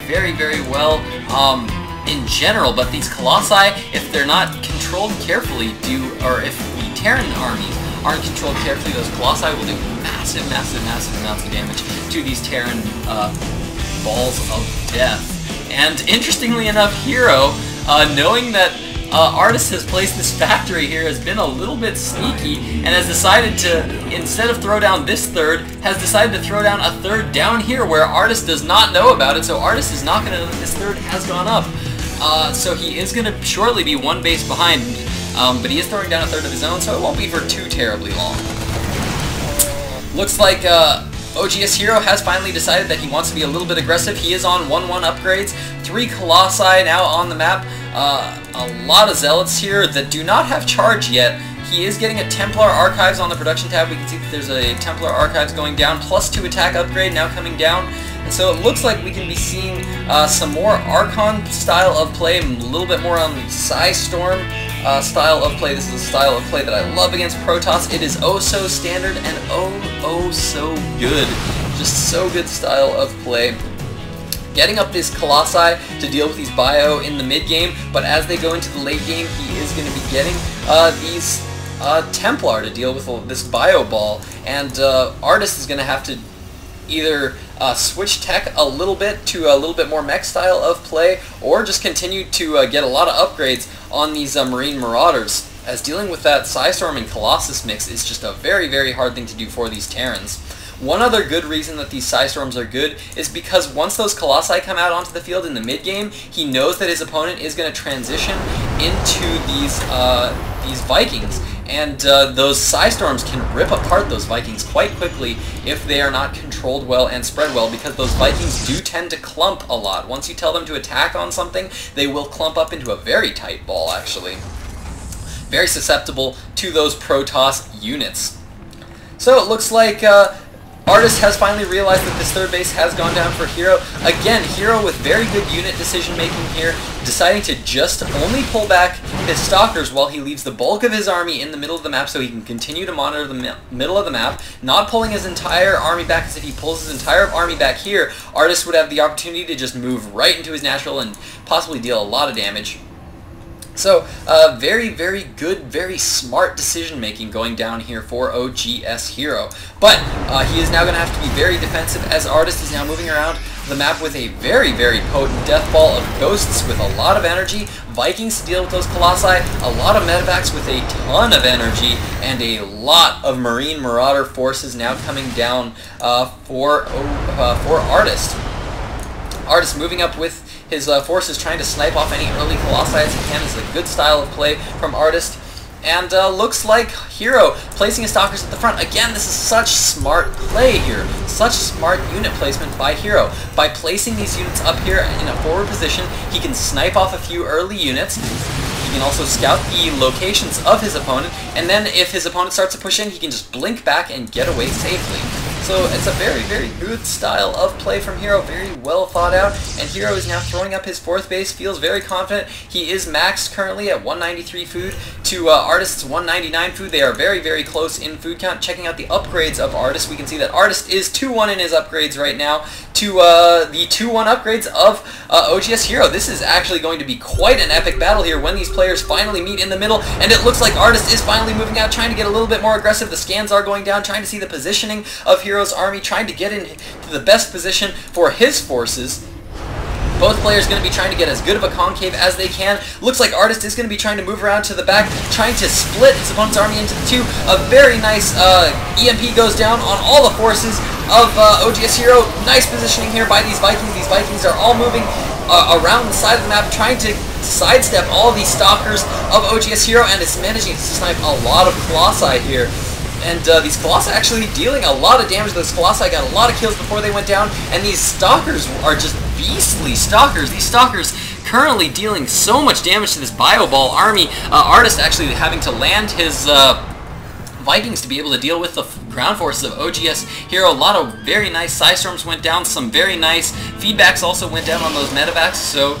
very, very well in general, but these Colossi, if they're not controlled carefully, or if the Terran armies aren't controlled carefully, those Colossi will do massive, massive, massive amounts of damage to these Terran balls of death. And interestingly enough, Hero, knowing that Artist has placed this factory here, has been a little bit sneaky and has decided to, instead of throw down this third, has decided to throw down a third down here where Artist does not know about it, so Artist is not going to know that this third has gone up. So he is going to shortly be one base behind, but he is throwing down a third of his own, so it won't be for too terribly long. Looks like OGS Hero has finally decided that he wants to be a little bit aggressive. He is on 1-1 upgrades, 3 Colossi now on the map, a lot of Zealots here that do not have charge yet. He is getting a Templar Archives on the production tab. We can see that there's a Templar Archives going down, +2 attack upgrade now coming down. And so it looks like we can be seeing some more Archon style of play, a little bit more on the Psystorm style of play. This is a style of play that I love against Protoss. It is oh so standard and oh so good. Just so good style of play. Getting up this Colossi to deal with these Bio in the mid game, but as they go into the late game, he is going to be getting these Templar to deal with this Bio ball, and Artist is going to have to either switch tech a little bit to a little bit more mech style of play, or just continue to get a lot of upgrades on these Marine Marauders, as dealing with that Psystorm and Colossus mix is just a very, very hard thing to do for these Terrans. One other good reason that these Psystorms are good is because once those Colossi come out onto the field in the mid-game, he knows that his opponent is going to transition into these Vikings, and those Psystorms can rip apart those Vikings quite quickly if they are not controlled well and spread well, because those Vikings do tend to clump a lot. Once you tell them to attack on something, they will clump up into a very tight ball, actually. Very susceptible to those Protoss units. So it looks like Artist has finally realized that this third base has gone down for Hero. Again, Hero with very good unit decision making here, deciding to just only pull back his Stalkers while he leaves the bulk of his army in the middle of the map so he can continue to monitor the middle of the map, not pulling his entire army back, because if he pulls his entire army back here, Artist would have the opportunity to just move right into his natural and possibly deal a lot of damage. So, very, very good, very smart decision-making going down here for OGS Hero. But he is now going to have to be very defensive, as Artist is now moving around the map with a very, very potent death ball of ghosts with a lot of energy, Vikings to deal with those Colossi, a lot of medevacs with a ton of energy, and a lot of Marine Marauder forces now coming down for Artist. Artist moving up with his forces, trying to snipe off any early Colossi as he can. Is a good style of play from Artist. And looks like Hero placing his Stalkers at the front. Again, this is such smart play here. Such smart unit placement by Hero. By placing these units up here in a forward position, he can snipe off a few early units. He can also scout the locations of his opponent, and then if his opponent starts to push in, he can just blink back and get away safely. So it's a very, very good style of play from Hero, very well thought out, and Hero is now throwing up his fourth base, feels very confident. He is maxed currently at 193 food to Artist's 199 food. They are very, very close in food count. Checking out the upgrades of Artist, we can see that Artist is 2-1 in his upgrades right now to the 2-1 upgrades of OGS Hero. This is actually going to be quite an epic battle here when these players finally meet in the middle, and it looks like Artist is finally moving out, trying to get a little bit more aggressive. The scans are going down, trying to see the positioning of Hero's army, trying to get into the best position for his forces. Both players going to be trying to get as good of a concave as they can. Looks like Artist is going to be trying to move around to the back, trying to split his opponent's army into the two. A very nice EMP goes down on all the forces of OGS Hero. Nice positioning here by these Vikings. These Vikings are all moving around the side of the map, trying to sidestep all these Stalkers of OGS Hero, and it's managing to snipe a lot of Colossi here. And these Colossi actually dealing a lot of damage. Those Colossi got a lot of kills before they went down, and these Stalkers are just beastly Stalkers. These Stalkers currently dealing so much damage to this Bio Ball army. Artist actually having to land his Vikings to be able to deal with the ground forces of OGS Hero. A lot of very nice Psystorms went down, some very nice feedbacks also went down on those medevacs, so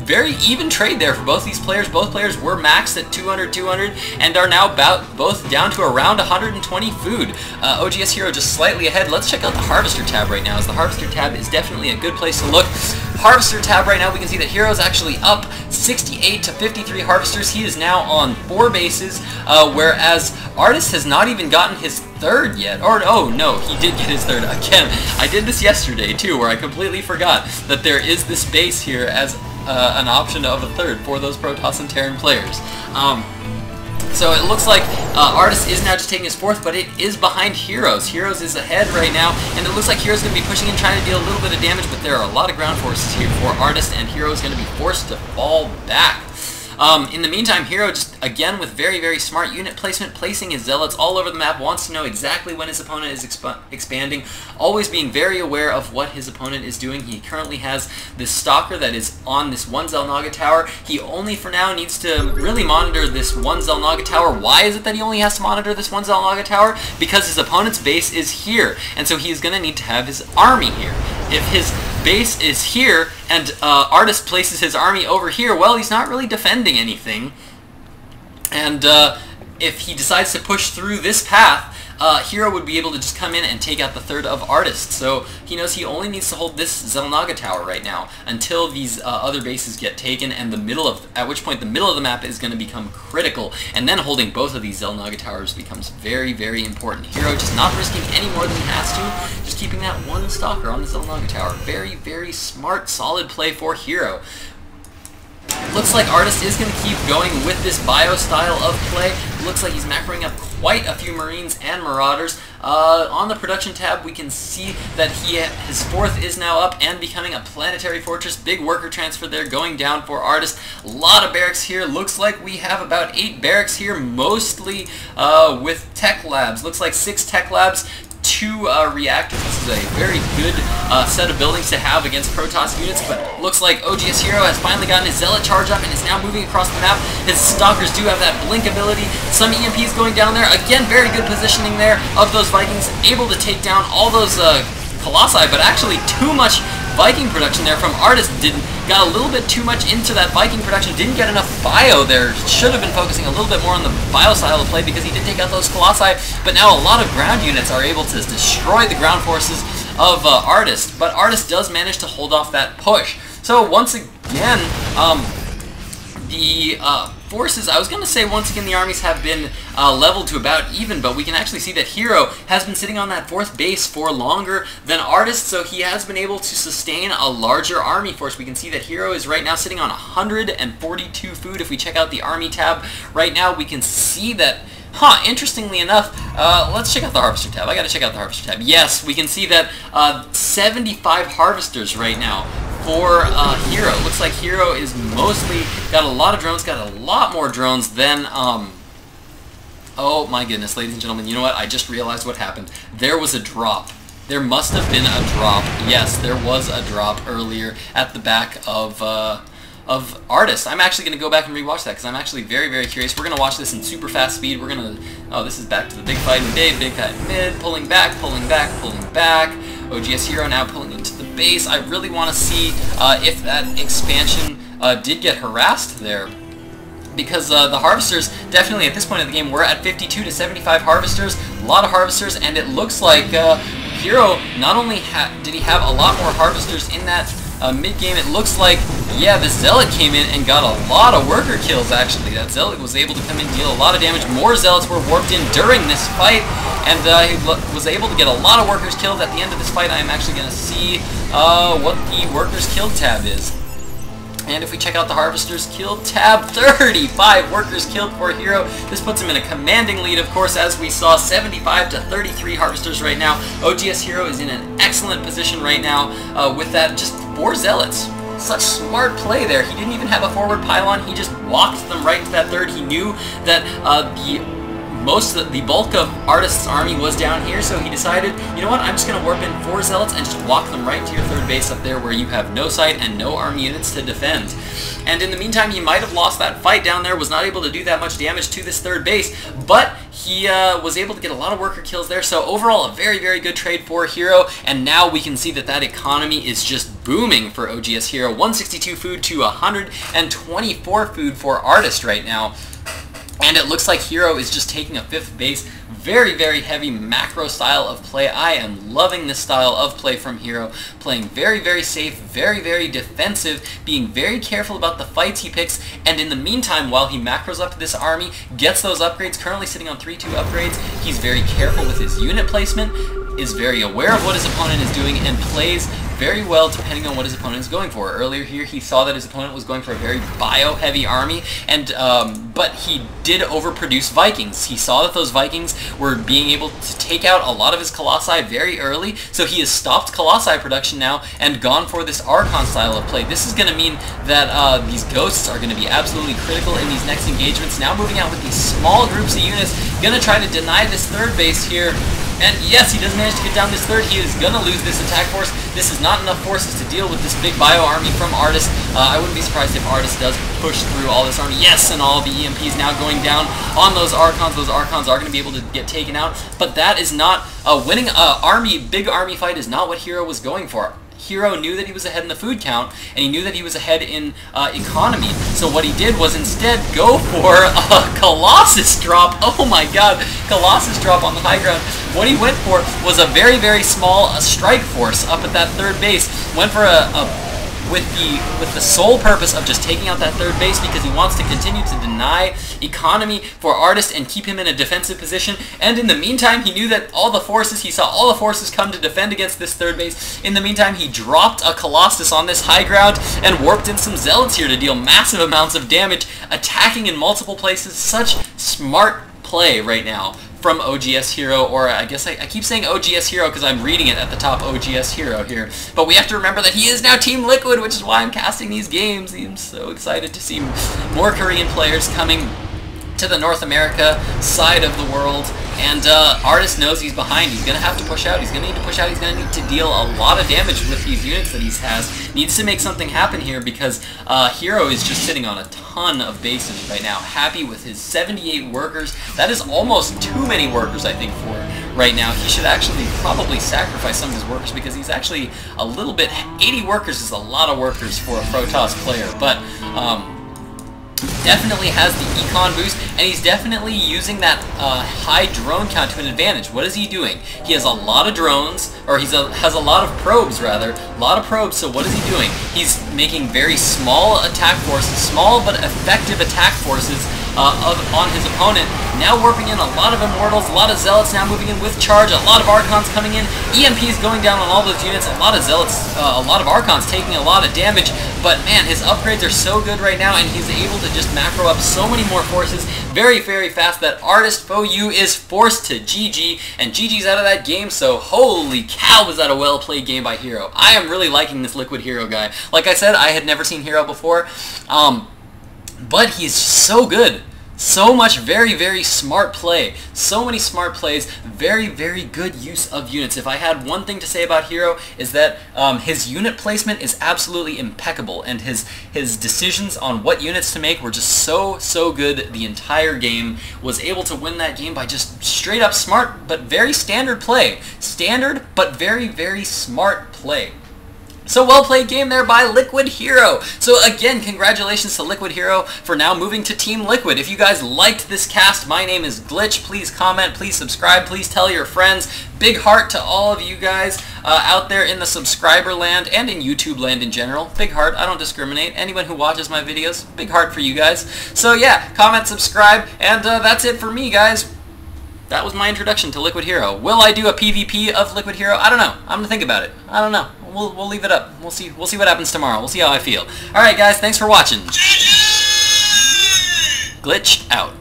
very even trade there for both these players. Both players were maxed at 200 and are now both down to around 120 food. OGS Hero just slightly ahead. Let's check out the Harvester tab right now, as the Harvester tab is definitely a good place to look. Harvester tab right now, we can see that Hero is actually up 68 to 53 harvesters. He is now on 4 bases, whereas Artist has not even gotten his third yet. Or, oh no, he did get his third. Again, I did this yesterday too, where I completely forgot that there is this base here as an option of a third for those Protoss and Terran players. So it looks like Artist is now just taking his fourth, but it is behind Heroes. Heroes is ahead right now, and it looks like Heroes going to be pushing in, trying to deal a little bit of damage, but there are a lot of ground forces here for Artist, and Hero is going to be forced to fall back. In the meantime, Hero just, again, with very, very smart unit placement, placing his zealots all over the map, wants to know exactly when his opponent is expanding, always being very aware of what his opponent is doing. He currently has this Stalker that is on this one Xel'Naga tower. He only, for now, needs to really monitor this one Xel'Naga tower. Why is it that he only has to monitor this one Xel'Naga tower? Because his opponent's base is here, and so he's going to need to have his army here. If his base is here, and Artist places his army over here, well, he's not really defending anything. And if he decides to push through this path, Hero would be able to just come in and take out the third of Artist. So he knows he only needs to hold this Xel'Naga tower right now until these other bases get taken, and at which point the middle of the map is going to become critical, and then holding both of these Xel'Naga towers becomes very, very important. Hero just not risking any more than he has to, just keeping that one Stalker on the Xel'Naga tower. Very, very smart, solid play for Hero. Looks like Artist is going to keep going with this bio style of play. Looks like he's macroing up quite a few Marines and Marauders. On the production tab, we can see that his fourth is now up and becoming a planetary fortress. Big worker transfer there going down for Artist. A lot of barracks here. Looks like we have about 8 barracks here, mostly with tech labs. Looks like 6 tech labs, 2 reactors. This is a very good set of buildings to have against Protoss units, but looks like OGS Hero has finally gotten his Zealot charge up and is now moving across the map. His Stalkers do have that blink ability. Some EMPs going down there. Again, very good positioning there of those Vikings, able to take down all those Colossi, but actually too much Viking production there from Artist. Got a little bit too much into that Viking production, didn't get enough bio there. Should have been focusing a little bit more on the bio style of play because he did take out those Colossi, but now a lot of ground units are able to destroy the ground forces of Artist, but Artist does manage to hold off that push. So once again, the forces, I was going to say once again the armies have been leveled to about even, but we can actually see that Hero has been sitting on that 4th base for longer than Artist, so he has been able to sustain a larger army force. We can see that Hero is right now sitting on 142 food. If we check out the army tab right now, we can see that, interestingly enough, let's check out the Harvester tab. I gotta check out the Harvester tab. Yes, we can see that 75 Harvesters right now for Hero. Looks like Hero is mostly got a lot of drones, got a lot more drones than, oh my goodness, ladies and gentlemen, you know what? I just realized what happened. There was a drop. There must have been a drop. Yes, there was a drop earlier at the back of Artist. I'm actually going to go back and rewatch that because I'm actually very, very curious. We're going to watch this in super fast speed. We're going to, oh, this is back to the big fight in big fight in mid, pulling back, pulling back, pulling back. OGS Hero now pulling into the base. I really want to see if that expansion did get harassed there, because the Harvesters, definitely at this point in the game, we're at 52 to 75 Harvesters, a lot of Harvesters, and it looks like Hero, not only did he have a lot more Harvesters in that mid-game, it looks like, yeah, the Zealot came in and got a lot of worker kills, actually. That Zealot was able to come in and deal a lot of damage. More Zealots were warped in during this fight, and he was able to get a lot of workers killed. At the end of this fight, I am actually going to see what the workers killed tab is. And if we check out the Harvesters killed tab, 35 workers killed for Hero. This puts him in a commanding lead, of course, as we saw, 75 to 33 Harvesters right now. OGS Hero is in an excellent position right now with that, just 4 Zealots. Such smart play there. He didn't even have a forward pylon. He just walked them right to that third. He knew that the bulk of Artist's army was down here, so he decided, you know what, I'm just going to warp in 4 Zealots and just walk them right to your third base up there where you have no sight and no army units to defend. And in the meantime, he might have lost that fight down there, was not able to do that much damage to this third base, but he was able to get a lot of worker kills there, so overall a very, very good trade for Hero, and now we can see that that economy is just booming for OGS Hero. 162 food to 124 food for Artist right now. And it looks like Hero is just taking a 5th base. Very, very heavy macro style of play. I am loving this style of play from Hero. Playing very, very safe, very, very defensive, being very careful about the fights he picks, and in the meantime, while he macros up this army, gets those upgrades, currently sitting on 3-2 upgrades, he's very careful with his unit placement, is very aware of what his opponent is doing, and plays very well depending on what his opponent is going for. Earlier here, he saw that his opponent was going for a very bio-heavy army, and but he did overproduce Vikings. He saw that those Vikings were being able to take out a lot of his Colossi very early, so he has stopped Colossi production now and gone for this Archon style of play. This is going to mean that these Ghosts are going to be absolutely critical in these next engagements. Now moving out with these small groups of units, going to try to deny this 3rd base here. And yes, he does manage to get down this 3rd. He is going to lose this attack force. This is not enough forces to deal with this big bio army from Artist. I wouldn't be surprised if Artist does push through all this army. Yes, and all the EMPs now going down on those Archons. Those Archons are going to be able to get taken out. But that is not winning big army fight is not what Hero was going for. Hero knew that he was ahead in the food count, and he knew that he was ahead in economy. So what he did was instead go for a Colossus drop. Oh my god, Colossus drop on the high ground. What he went for was a very, very small strike force up at that 3rd base. Went for with the sole purpose of just taking out that 3rd base because he wants to continue to deny economy for Artist and keep him in a defensive position. And in the meantime, he knew that he saw all the forces come to defend against this 3rd base. In the meantime, he dropped a Colossus on this high ground and warped in some Zealots here to deal massive amounts of damage, attacking in multiple places. Such smart play right now from OGS Hero, or I guess I keep saying OGS Hero because I'm reading it at the top, OGS Hero here. But we have to remember that he is now Team Liquid, which is why I'm casting these games. I'm so excited to see more Korean players coming to the North America side of the world. And Artist knows he's behind. He's going to have to push out. He's going to need to push out. He's going to need to deal a lot of damage with these units that he has. Needs to make something happen here because Hero is just sitting on a ton of bases right now. Happy with his 78 workers. That is almost too many workers, I think, for right now. He should actually probably sacrifice some of his workers because he's actually a little bit... 80 workers is a lot of workers for a Protoss player, but... definitely has the econ boost, and he's definitely using that high drone count to an advantage. What is he doing? He has a lot of drones, or has a lot of probes, rather. A lot of probes, so what is he doing? He's making very small attack forces, small but effective attack forces on his opponent. Now warping in a lot of Immortals, a lot of Zealots now moving in with charge, a lot of Archons coming in, EMPs going down on all those units, a lot of Zealots, a lot of Archons taking a lot of damage, but man, his upgrades are so good right now, and he's able to just macro up so many more forces very, very fast that ArtistfOu is forced to GG, and GG's out of that game, so holy cow, was that a well-played game by Hero. I am really liking this LiquidHerO guy. Like I said, I had never seen Hero before, but he's so good. So much very, very smart play. So many smart plays. Very, very good use of units. If I had one thing to say about Hero is that his unit placement is absolutely impeccable, and his decisions on what units to make were just so good the entire game. Was able to win that game by just straight up smart but very standard play. Standard but very, very smart play. So well-played game there by LiquidHerO. So again, congratulations to LiquidHerO for now moving to Team Liquid. If you guys liked this cast, my name is Glitch. Please comment, please subscribe, please tell your friends. Big heart to all of you guys out there in the subscriber land and in YouTube land in general. Big heart, I don't discriminate. Anyone who watches my videos, big heart for you guys. So yeah, comment, subscribe, and that's it for me, guys. That was my introduction to LiquidHerO. Will I do a PvP of LiquidHerO? I don't know. I'm gonna think about it. I don't know. We'll leave it up. We'll see what happens tomorrow. We'll see how I feel. Alright guys, thanks for watching. Glitch out.